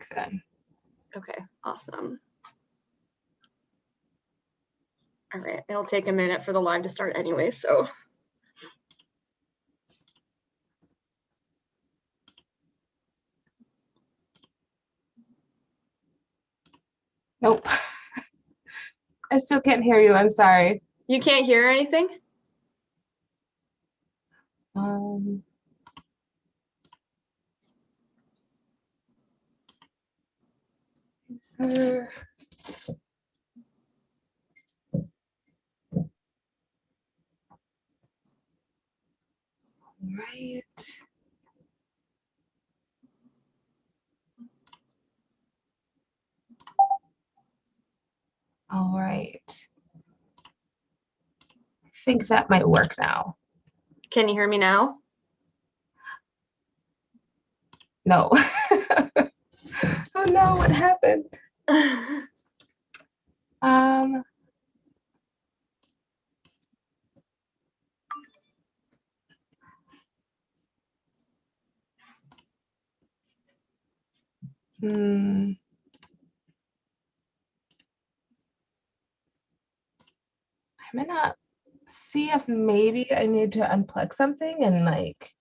work then. Okay, awesome. All right, it'll take a minute for the live to start anyway, so. Nope. I still can't hear you. I'm sorry. You can't hear anything? Sir. Right. All right. I think that might work now. Can you hear me now? No. Oh no, what happened? I'm gonna see if maybe I need to unplug something and like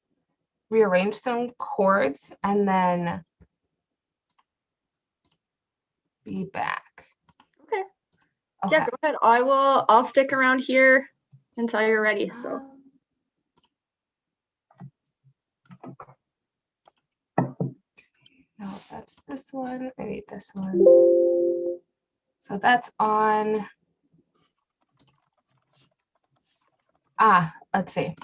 rearrange some chords and then be back. Okay. Yeah, go ahead. I'll stick around here until you're ready. So. No, that's this one. I need this one. So that's on. Let's see.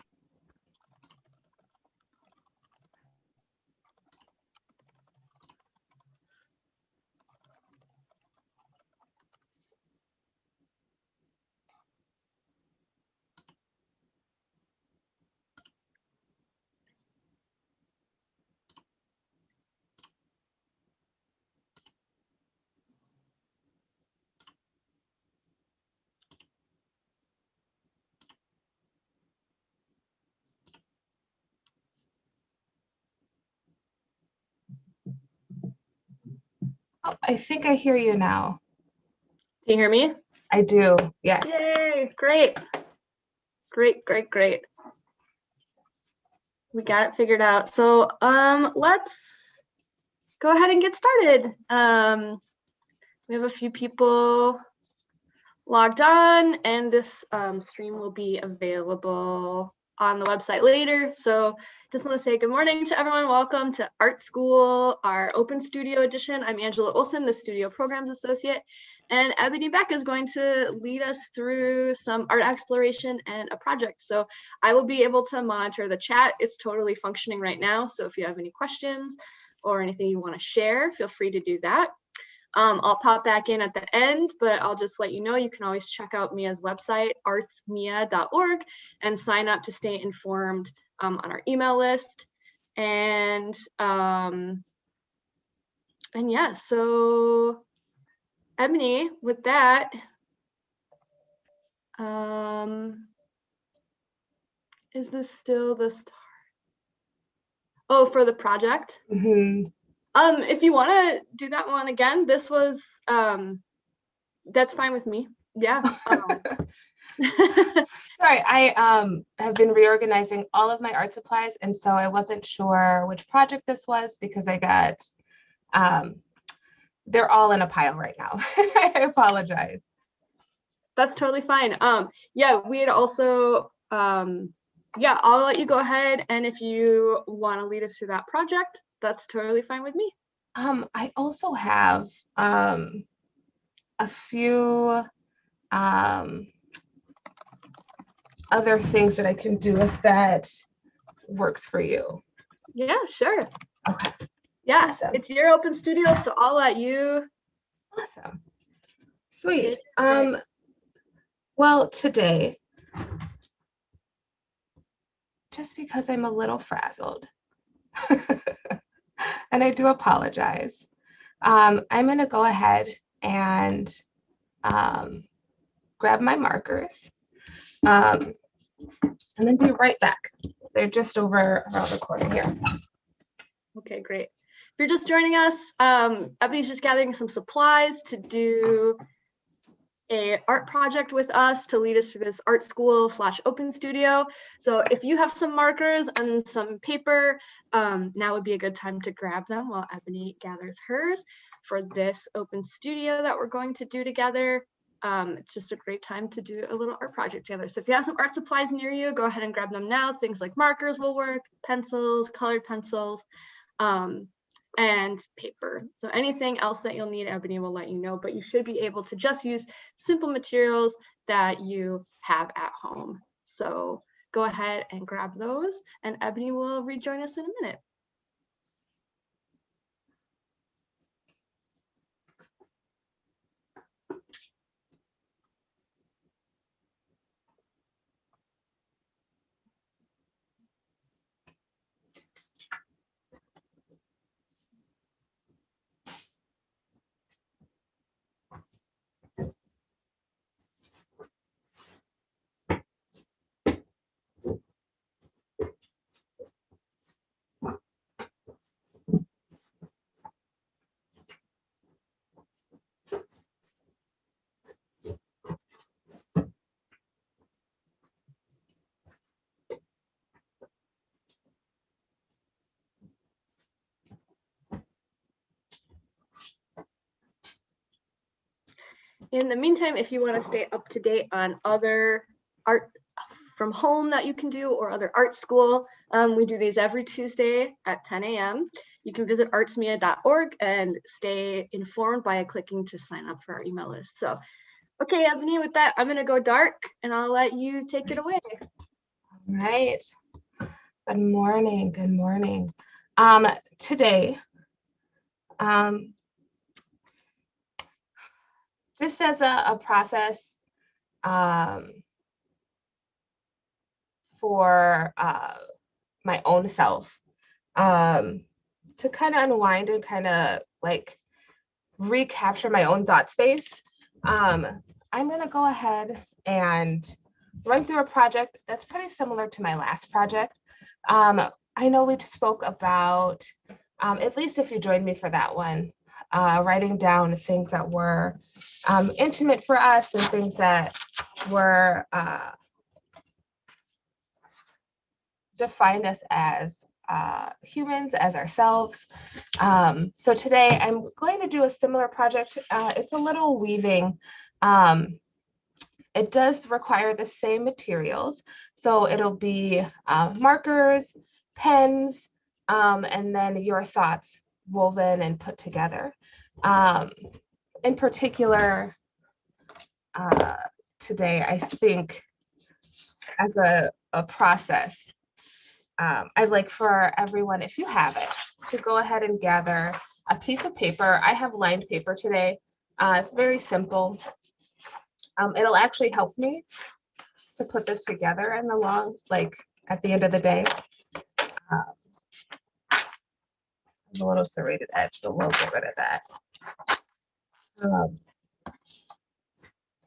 Oh, I think I hear you now. Do you hear me? I do, yes. Yay, great. Great. We got it figured out. So let's go ahead and get started. We have a few people logged on, and this stream will be available on the website later. So just want to say good morning to everyone. Welcome to Art School, our Open Studio edition. I'm Angela Olson, the Studio Programs Associate, and Ebony Beck is going to lead us through some art exploration and a project. So I will be able to monitor the chat. It's totally functioning right now. So if you have any questions or anything you want to share, feel free to do that. I'll pop back in at the end, but I'll just let you know you can always check out Mia's website, artsmia.org, and sign up to stay informed on our email list. And yeah, so Ebony, with that, is this still the start? Oh, for the project? Mm-hmm. If you want to do that one again, this was, that's fine with me. Yeah. Sorry, I have been reorganizing all of my art supplies, and so I wasn't sure which project this was because I got, they're all in a pile right now. I apologize. That's totally fine. Yeah, we had also, yeah, I'll let you go ahead, and if you want to lead us through that project, that's totally fine with me. I also have a few other things that I can do if that works for you. Yeah, sure. Okay. Yeah, awesome. It's your open studio, so I'll let you. Awesome. Sweet. Well, today, just because I'm a little frazzled, and I do apologize, I'm going to go ahead and grab my markers and then be right back. They're just over around the corner here. Okay, great. you're just joining us, Ebony's just gathering some supplies to do a art project with us to lead us through this art school / open studio. So if you have some markers and some paper, now would be a good time to grab them while Ebony gathers hers for this open studio that we're going to do together. It's just a great time to do a little art project together. So if you have some art supplies near you, go ahead and grab them now. Things like markers will work, pencils, colored pencils, and paper. So anything else that you'll need, Ebony will let you know, but you should be able to just use simple materials that you have at home. So go ahead and grab those, and Ebony will rejoin us in a minute. In the meantime, if you want to stay up to date on other art from home that you can do or other art school, we do these every Tuesday at 10 a.m. You can visit artsmia.org and stay informed by clicking to sign up for our email list. So, okay, Ebony, with that, I'm going to go dark and I'll let you take it away. All right. Good morning. Good morning. Today, just as a process for my own self, to kind of unwind and kind of like recapture my own thought space, I'm going to go ahead and run through a project that's pretty similar to my last project. I know we spoke about, at least if you joined me for that one, writing down things that were intimate for us and things that were define us as humans, as ourselves. So today I'm going to do a similar project. It's a little weaving. It does require the same materials. So it'll be markers, pens, and then your thoughts woven and put together. In particular, today, I think as a process, I'd like for everyone, if you have it, to go ahead and gather a piece of paper. I have lined paper today. It's very simple. It'll actually help me to put this together in the long, like at the end of the day. There's a little serrated edge, but we'll get rid of that.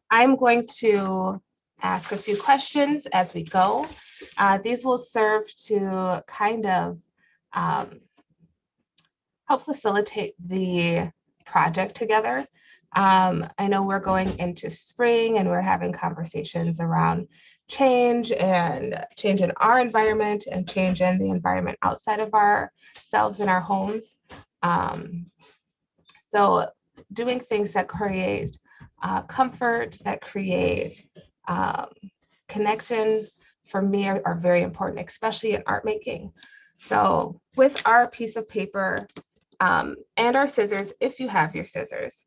I'm going to ask a few questions as we go. These will serve to kind of help facilitate the project together. I know we're going into spring and we're having conversations around change and change in our environment and change in the environment outside of ourselves and our homes. So doing things that create comfort, that create connection for me are very important, especially in art making. So with our piece of paper and our scissors, if you have your scissors,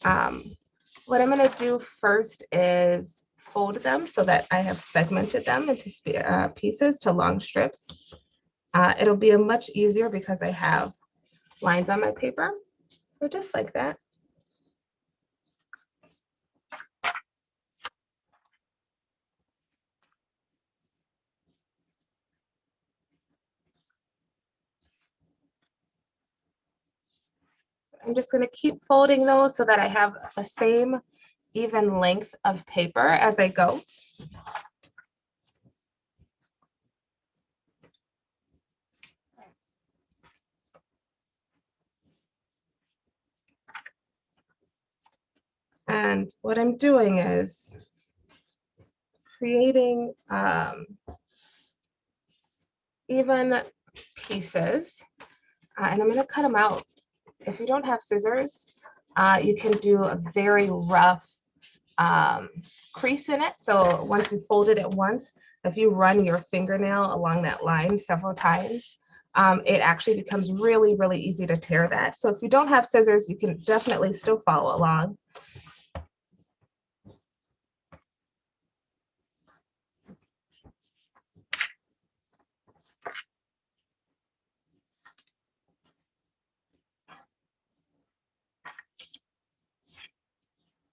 what I'm going to do first is fold them so that I have segmented them into pieces to long strips. It'll be much easier because I have lines on my paper. So just like that. I'm just going to keep folding those so that I have the same even length of paper as I go. And what I'm doing is creating even pieces, and I'm going to cut them out. If you don't have scissors, you can do a very rough crease in it. So once you fold it at once, if you run your fingernail along that line several times, it actually becomes really, really easy to tear that. So if you don't have scissors, you can definitely still follow along.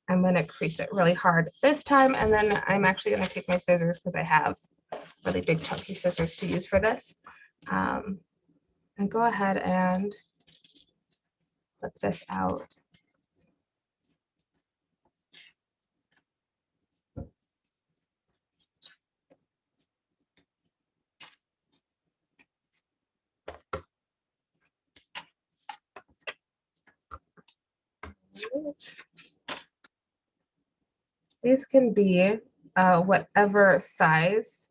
I'm going to crease it really hard this time, and then I'm actually going to take my scissors because I have really big chunky scissors to use for this. And go ahead and flip this out. These can be whatever size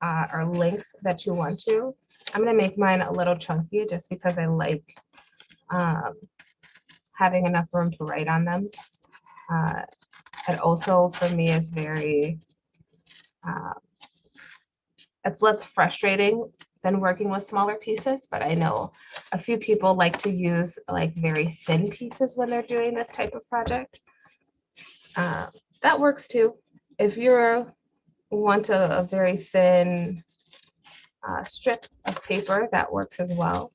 or length that you want to. I'm going to make mine a little chunky just because I like having enough room to write on them. It also, for me, is very, it's less frustrating than working with smaller pieces, but I know a few people like to use like very thin pieces when they're doing this type of project. That works too. If you want a very thin strip of paper, that works as well.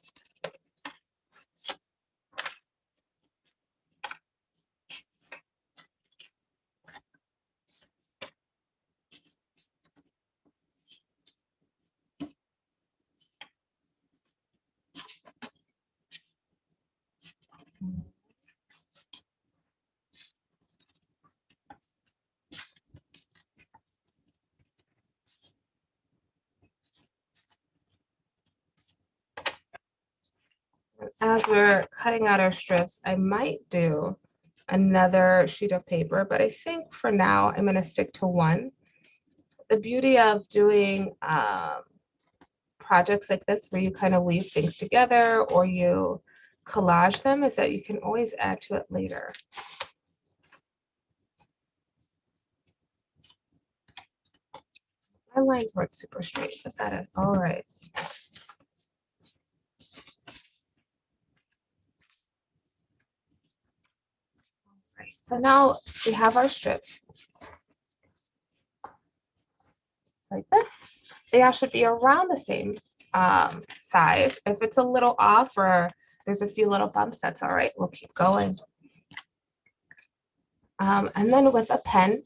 As we're cutting out our strips, I might do another sheet of paper, but I think for now I'm going to stick to one. The beauty of doing projects like this where you kind of weave things together or you collage them is that you can always add to it later. My lines weren't super straight, but that is all right. Right, so now we have our strips. It's like this. They all should be around the same size. If it's a little off or there's a few little bumps, that's all right. We'll keep going. And then with a pen,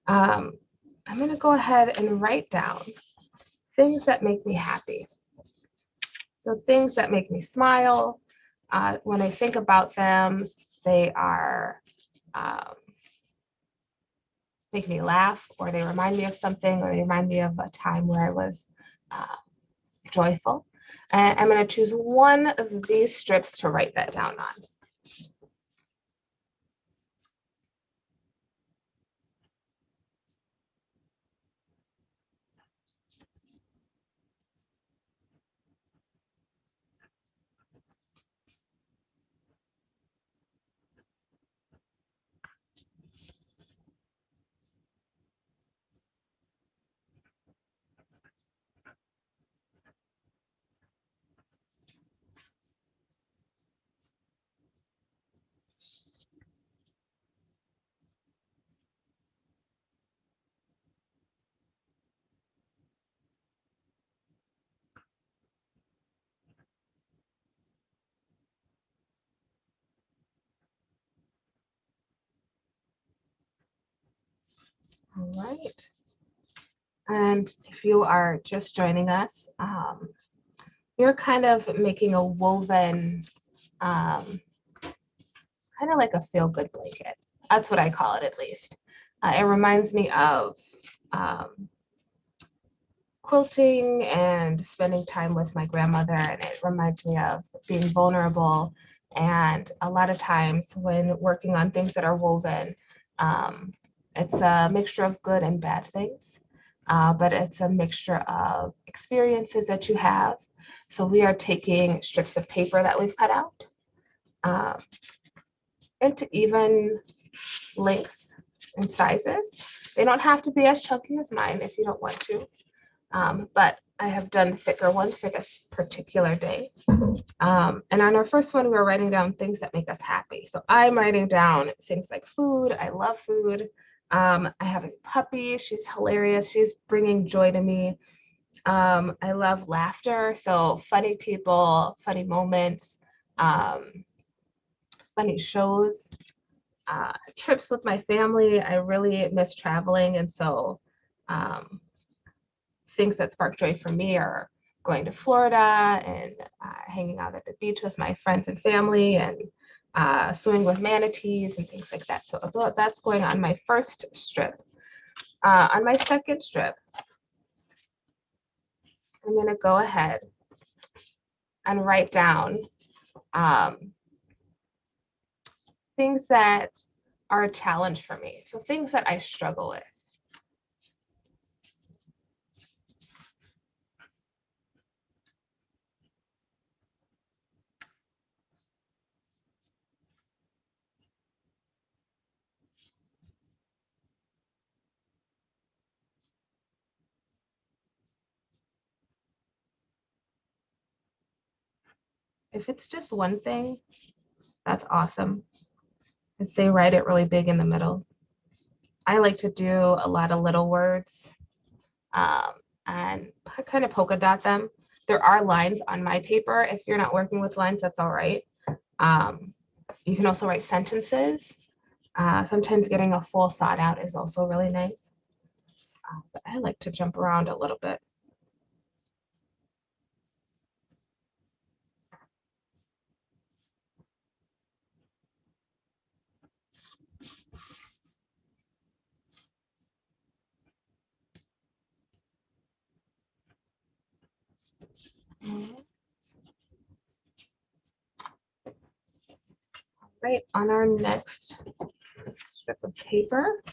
I'm going to go ahead and write down things that make me happy. So things that make me smile. When I think about them, they are make me laugh, or they remind me of something, or they remind me of a time where I was joyful. And I'm going to choose one of these strips to write that down on. All right. And if you are just joining us, you're kind of making a woven, kind of like a feel-good blanket. That's what I call it, at least. It reminds me of quilting and spending time with my grandmother, and it reminds me of being vulnerable And a lot of times when working on things that are woven, it's a mixture of good and bad things, but it's a mixture of experiences that you have. So we are taking strips of paper that we've cut out um, into even lengths and sizes. They don't have to be as chunky as mine if you don't want to, but I have done thicker ones for this particular day. And on our first one, we were writing down things that make us happy. So I'm writing down things like food. I love food. I have a puppy. She's hilarious. She's bringing joy to me. I love laughter. So funny people, funny moments, funny shows, trips with my family. I really miss traveling. And so um, things that spark joy for me are going to Florida and hanging out at the beach with my friends and family and swimming with manatees and things like that. So that's going on my first strip. On my second strip, I'm going to go ahead and write down things that are a challenge for me. So things that I struggle with. If it's just one thing, that's awesome. I say write it really big in the middle. I like to do a lot of little words um, and kind of polka dot them. There are lines on my paper. If you're not working with lines, that's all right. Um, you can also write sentences. Sometimes getting a full thought out is also really nice. But I like to jump around a little bit. Right, on our next strip of paper,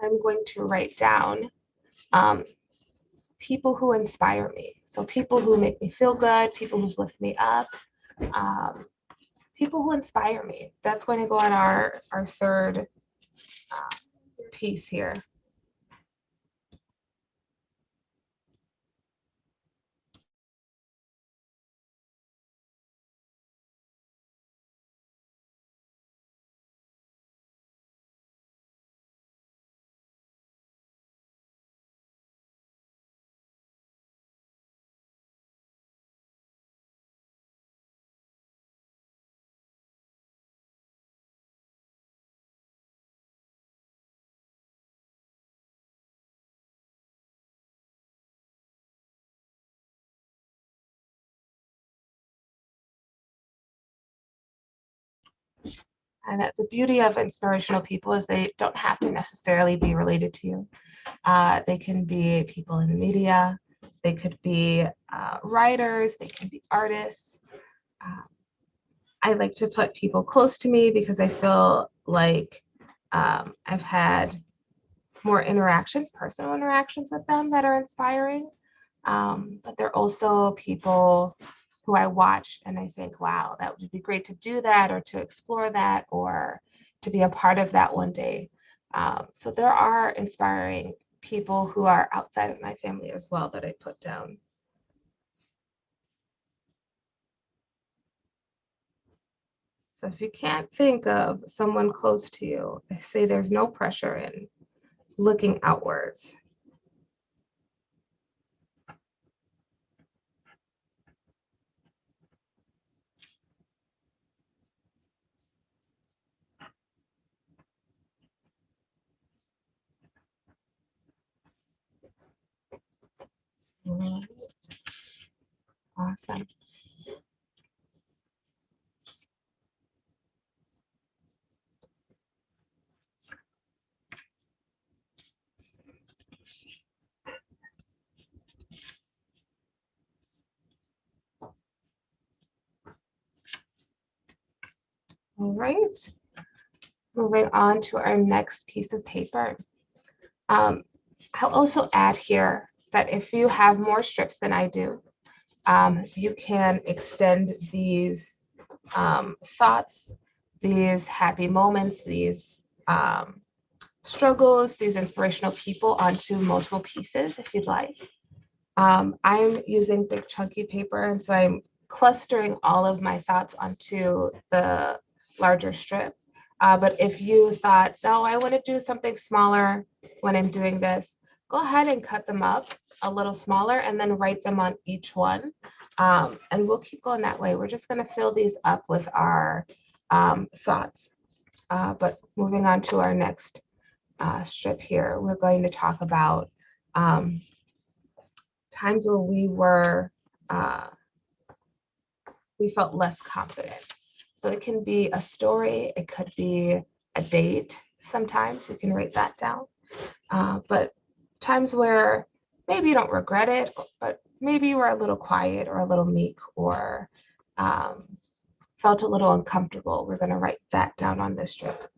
I'm going to write down um, people who inspire me. So people who make me feel good, people who lift me up, um, people who inspire me. That's going to go on our third piece here. And the beauty of inspirational people is they don't have to necessarily be related to you. They can be people in the media, they could be writers, they can be artists. Uh, I like to put people close to me because I feel like I've had more interactions, personal interactions with them that are inspiring. But they're also people who I watch and I think, wow, that would be great to do that or to explore that or to be a part of that one day. So there are inspiring people who are outside of my family as well that I put down. So if you can't think of someone close to you, I say there's no pressure in looking outwards. Right. Awesome. All right, moving on to our next piece of paper. I'll also add here that if you have more strips than I do, you can extend these thoughts, these happy moments, these struggles, these inspirational people onto multiple pieces if you'd like. I'm using big chunky paper, and so I'm clustering all of my thoughts onto the larger strip. But if you thought, no, I want to do something smaller when I'm doing this, go ahead and cut them up a little smaller and then write them on each one. And we'll keep going that way. We're just going to fill these up with our thoughts. But moving on to our next strip here, we're going to talk about times where we felt less confident. So it can be a story, it could be a date. Sometimes you can write that down. But times where maybe you don't regret it, but maybe you were a little quiet or a little meek or felt a little uncomfortable. We're going to write that down on this strip.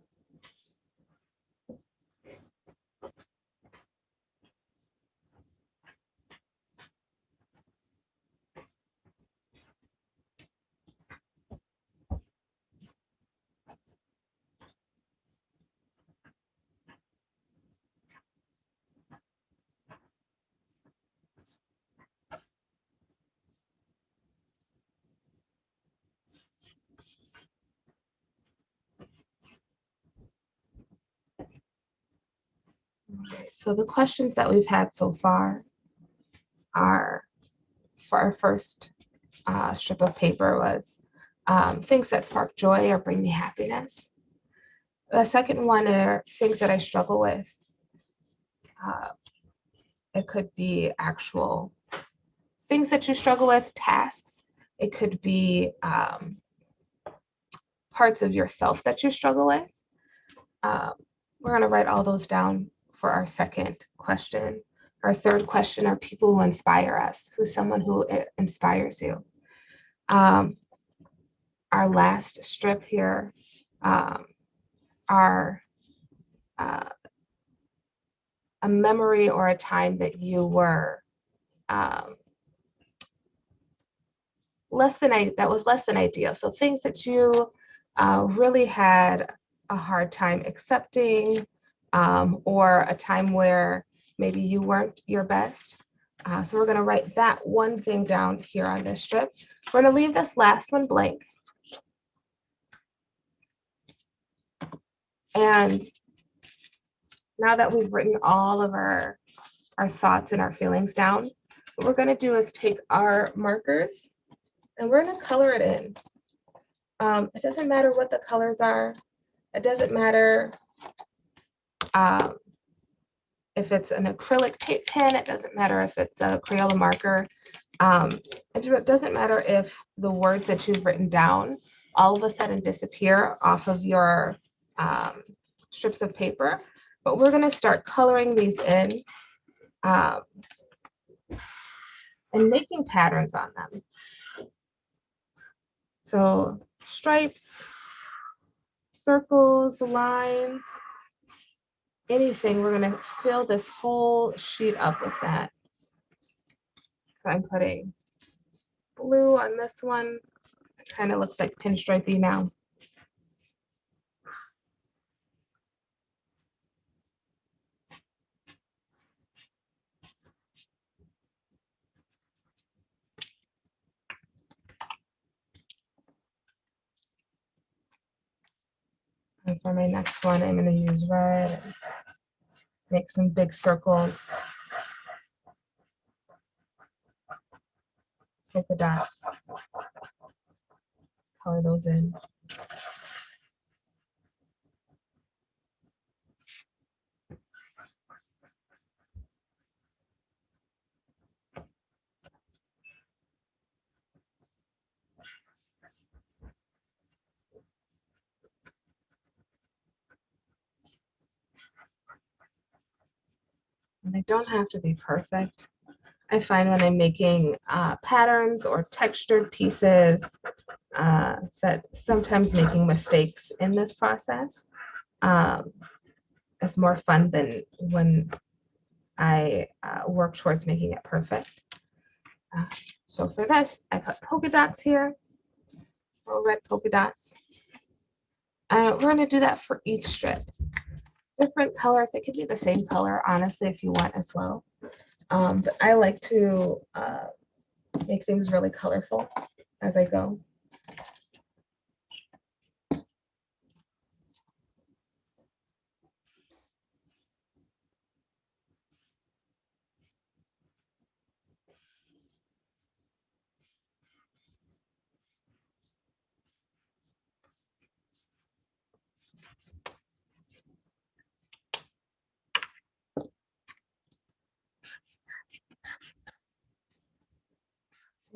Okay, so the questions that we've had so far are, for our first strip of paper was things that spark joy or bring me happiness. The second one are things that I struggle with. It could be actual things that you struggle with, tasks. It could be parts of yourself that you struggle with. We're going to write all those down for our second question. Our third question are people who inspire us. Who's someone who inspires you? Our last strip here are a memory or a time that you were less than ideal. So things that you really had a hard time accepting, or a time where maybe you weren't your best. So we're going to write that one thing down here on this strip. We're going to leave this last one blank. And now that we've written all of our thoughts and our feelings down, what we're going to do is take our markers and we're going to color it in. It doesn't matter what the colors are. It doesn't matter if it's an acrylic paint pen. It doesn't matter if it's a Crayola marker. It doesn't matter if the words that you've written down all of a sudden disappear off of your strips of paper. But we're going to start coloring these in and making patterns on them. So stripes, circles, lines, anything, we're going to fill this whole sheet up with that. So I'm putting blue on this one. It kind of looks like pinstripey now. And for my next one, I'm going to use red and make some big circles. Polka dots. Color those in. And they don't have to be perfect. I find when I'm making patterns or textured pieces that sometimes making mistakes in this process um, is more fun than when I work towards making it perfect. So for this, I put polka dots here, little red polka dots. We're going to do that for each strip. Different colors. It could be the same color, honestly, if you want as well. But I like to make things really colorful as I go.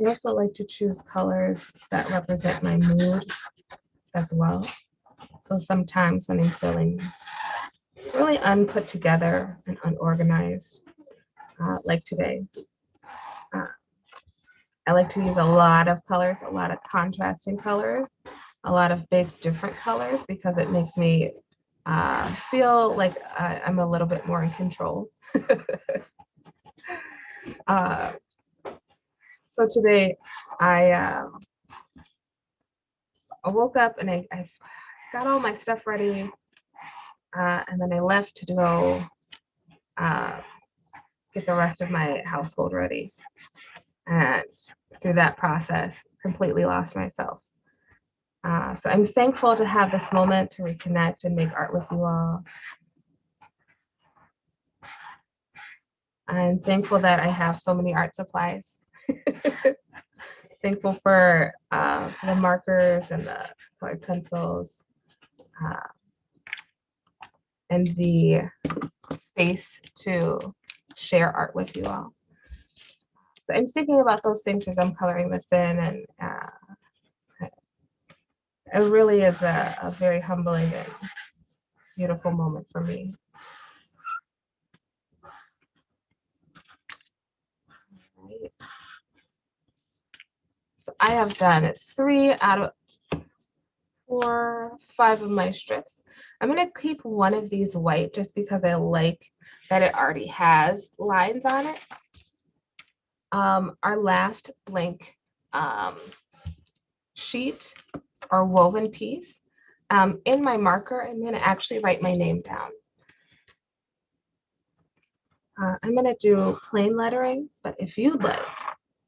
I also like to choose colors that represent my mood as well. So sometimes when I'm feeling really unput together and unorganized, like today, uh, I like to use a lot of colors, a lot of contrasting colors, a lot of big different colors because it makes me feel like I'm a little bit more in control. uh, so today I woke up and I got all my stuff ready and then I left to go uh, get the rest of my household ready. And through that process, completely lost myself. So I'm thankful to have this moment to reconnect and make art with you all. I'm thankful that I have so many art supplies. Thankful for the markers and the colored pencils and the space to share art with you all. So I'm thinking about those things as I'm coloring this in, and it really is a very humbling and beautiful moment for me. Right. So I have done 3 out of 4, 5 of my strips. I'm gonna keep one of these white just because I like that it already has lines on it. Our last blank sheet or woven piece, in my marker, I'm gonna actually write my name down. I'm gonna do plain lettering, but if you'd like,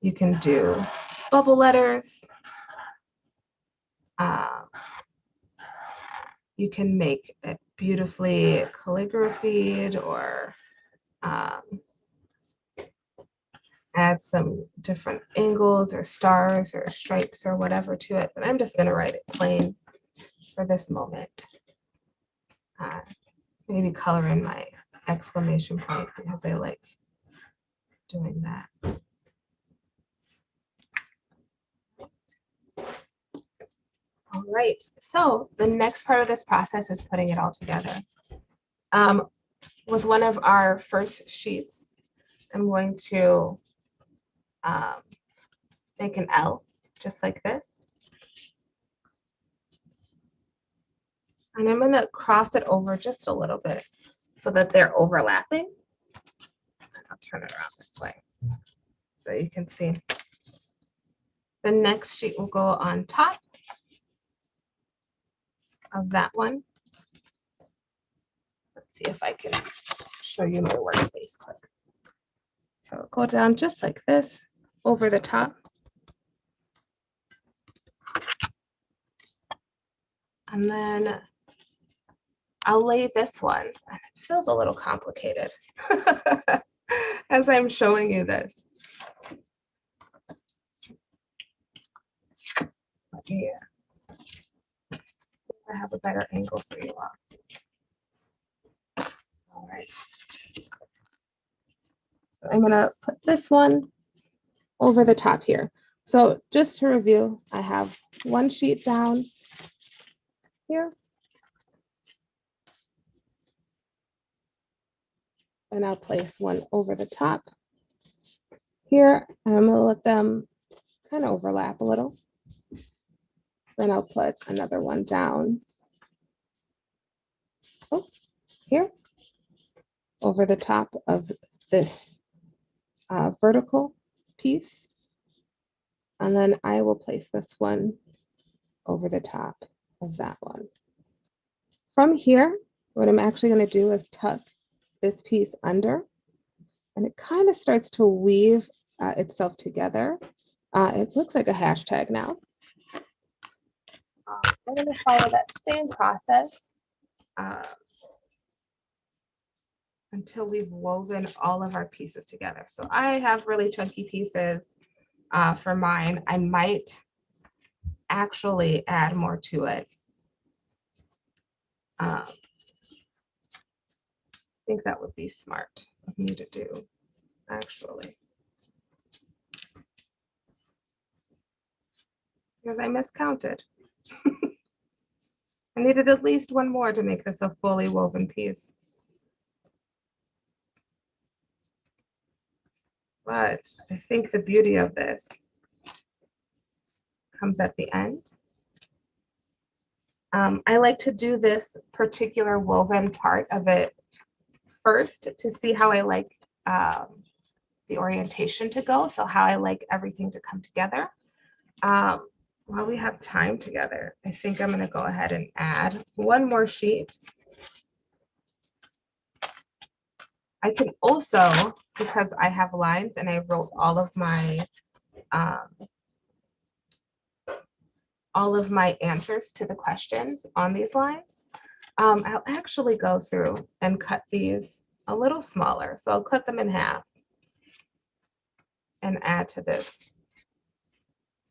you can do bubble letters. You can make it beautifully calligraphied or add some different angles or stars or stripes or whatever to it, but I'm just gonna write it plain for this moment. Maybe color in my exclamation point because I like doing that. All right, so the next part of this process is putting it all together. With one of our first sheets, I'm going to make an L, just like this. And I'm gonna cross it over just a little bit so that they're overlapping. I'll turn it around this way so you can see. The next sheet will go on top of that one. Let's see if I can show you my workspace quick. So go down just like this, over the top. And then I'll lay this one. It feels a little complicated as I'm showing you this. Yeah, I have a better angle for you all. All right. So I'm gonna put this one over the top here. So just to review, I have one sheet down here. And I'll place one over the top. here, and I'm gonna let them kind of overlap a little. Then I'll put another one down. Oh, here, over the top of this vertical piece. And then I will place this one over the top of that one. From here, what I'm actually going to do is tuck this piece under, and it kind of starts to weave itself together. It looks like a hashtag now. I'm going to follow that same process until we've woven all of our pieces together. So I have really chunky pieces for mine. I might actually add more to it. I think that would be smart of me to do, actually. Because I miscounted. I needed at least one more to make this a fully woven piece. But I think the beauty of this comes at the end. I like to do this particular woven part of it first to see how I like the orientation to go, so how I like everything to come together. While we have time together, I think I'm going to go ahead and add one more sheet. I can also, because I have lines and I wrote all of my answers to the questions on these lines, I'll actually go through and cut these a little smaller. So I'll cut them in half and add to this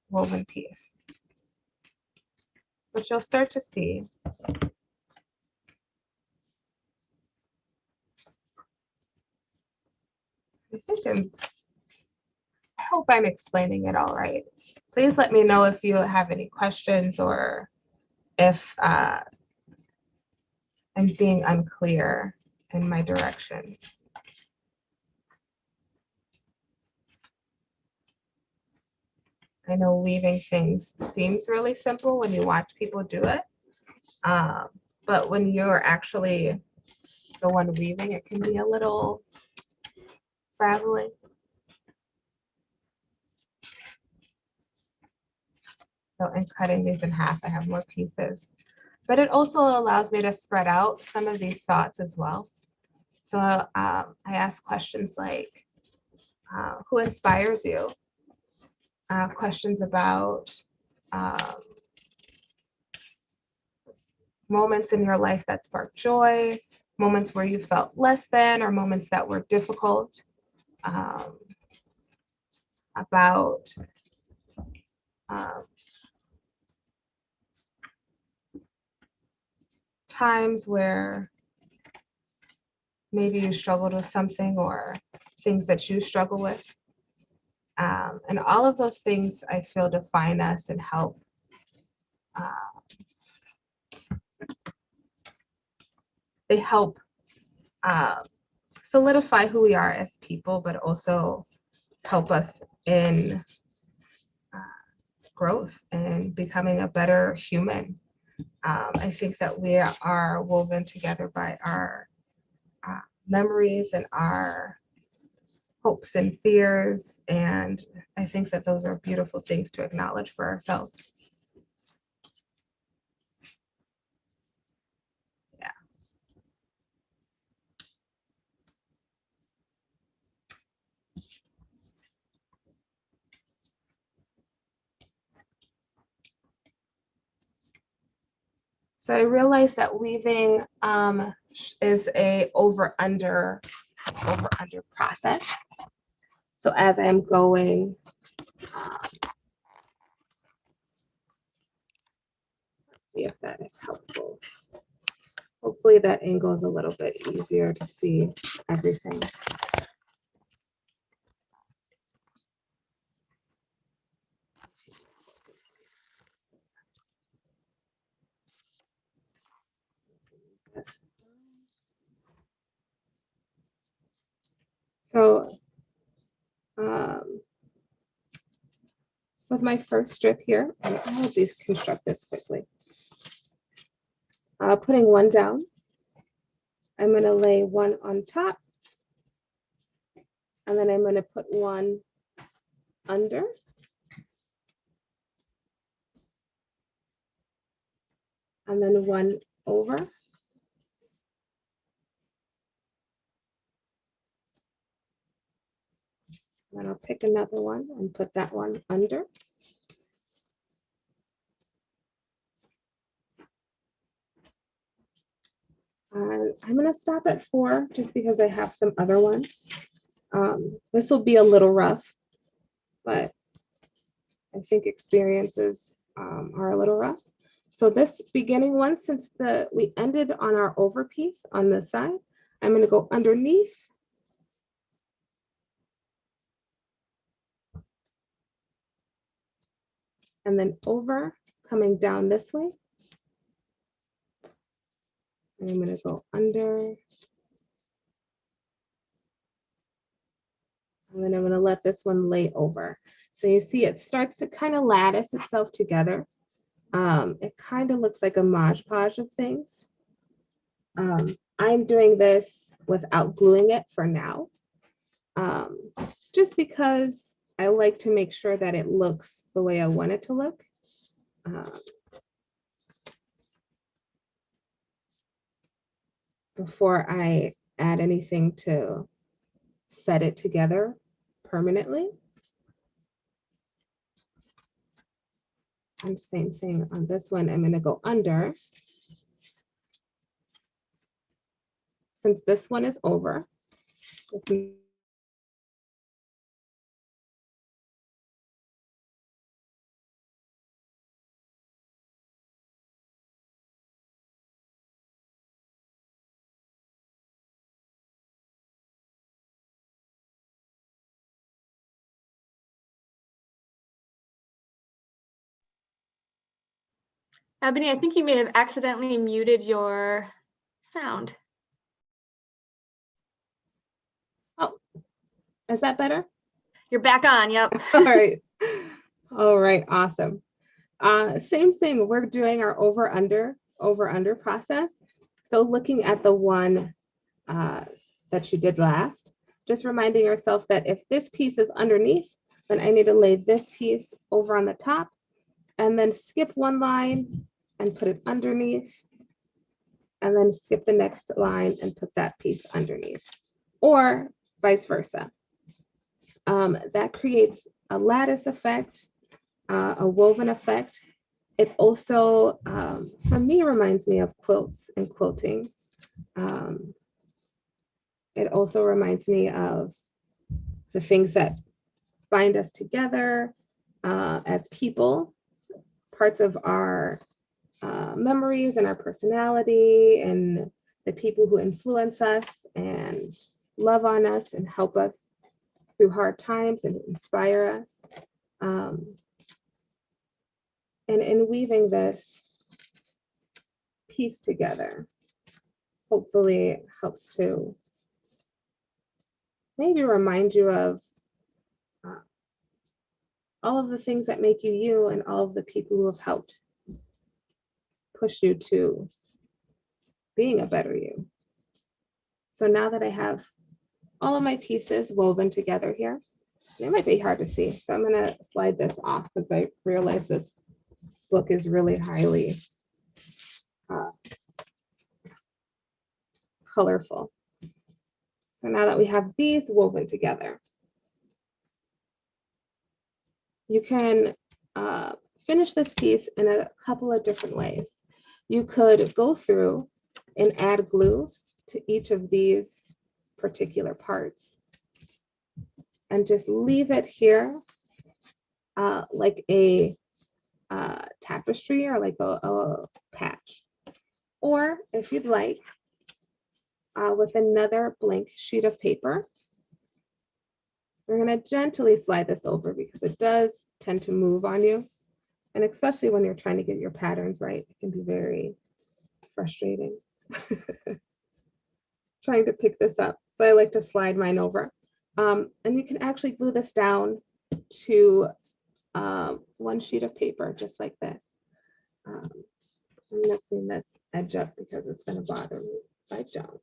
woven piece, which you'll start to see. I hope I'm explaining it all right. Please let me know if you have any questions or if I'm being unclear in my directions. I know weaving things seems really simple when you watch people do it, but when you're actually the one weaving, it can be a little frazzling. So in cutting these in half, I have more pieces, but it also allows me to spread out some of these thoughts as well. So I ask questions like, who inspires you? Questions about moments in your life that sparked joy, moments where you felt less than, or moments that were difficult, about times where maybe you struggled with something or things that you struggle with. And all of those things I feel define us and help they help solidify who we are as people, but also help us in growth and becoming a better human. I think that we are woven together by our memories and our hopes and fears, and I think that those are beautiful things to acknowledge for ourselves. Yeah. So I realized that weaving is a over-under process. So as I'm going, see if that is helpful. Hopefully that angle is a little bit easier to see everything. Yes. So with my first strip here, and I'll deconstruct this quickly. Putting one down, I'm going to lay one on top, and then I'm going to put one under. And then one over. And I'll pick another one and put that one under. And I'm going to stop at 4 just because I have some other ones. This will be a little rough, but I think experiences are a little rough. So this beginning one, since we ended on our over piece on this side, I'm going to go underneath. And then over, coming down this way. And I'm going to go under. And then I'm going to let this one lay over. So you see it starts to kind of lattice itself together. It kind of looks like a Mod Podge of things. I'm doing this without gluing it for now, just because I like to make sure that it looks the way I want it to look. Before I add anything to set it together permanently. And same thing on this one, I'm going to go under. Since this one is over, Ebony, I think you may have accidentally muted your sound. oh, is that better? You're back on, yep. All right. All right, awesome. Same thing, we're doing our over under process. So looking at the one that you did last, just reminding yourself that if this piece is underneath, then I need to lay this piece over on the top and then skip one line and put it underneath, and then skip the next line and put that piece underneath, or vice versa. That creates a lattice effect, a woven effect. It also, for me, reminds me of quilts and quilting. It also reminds me of the things that bind us together as people, parts of our memories and our personality, and the people who influence us and love on us and help us through hard times and inspire us. And in weaving this piece together, hopefully it helps to maybe remind you of all of the things that make you you and all of the people who have helped push you to being a better you. So now that I have all of my pieces woven together here, it might be hard to see, so I'm going to slide this off because I realize this book is really highly colorful. So now that we have these woven together, you can finish this piece in a couple of different ways. You could go through and add glue to each of these particular parts and just leave it here like a tapestry or like a patch. Or if you'd like, with another blank sheet of paper, we're going to gently slide this over because it does tend to move on you. And especially when you're trying to get your patterns right, it can be very frustrating trying to pick this up. So I like to slide mine over. And you can actually glue this down to one sheet of paper, just like this. I'm gonna clean this edge up because it's gonna bother me if I don't.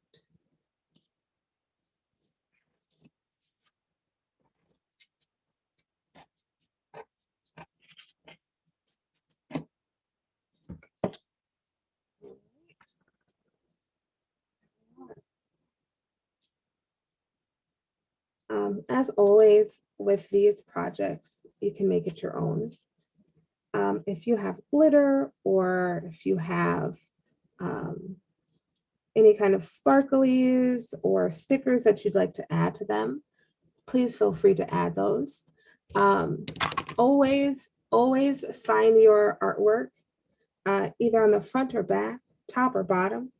As always, with these projects, you can make it your own. If you have glitter or if you have any kind of sparklies or stickers that you'd like to add to them, please feel free to add those. Always sign your artwork, either on the front or back, top or bottom.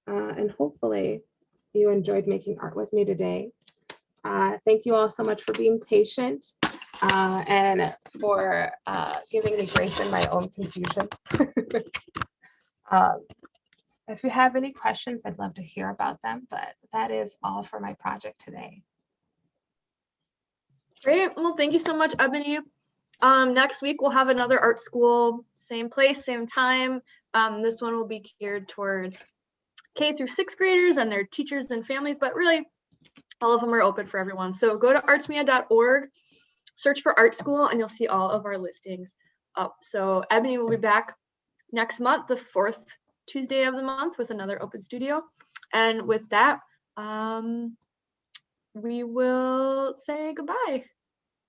And hopefully you enjoyed making art with me today. Thank you all so much for being patient and for giving me grace in my own confusion. If you have any questions, I'd love to hear about them, but that is all for my project today. Great. Well, thank you so much, Ebony. Next week, we'll have another art school, same place, same time. This one will be geared towards K through 6th graders and their teachers and families, but really all of them are open for everyone. So go to artsmia.org, search for art school, and you'll see all of our listings up. So Ebony will be back next month, the 4th Tuesday of the month, with another open studio. And with that, we will say goodbye.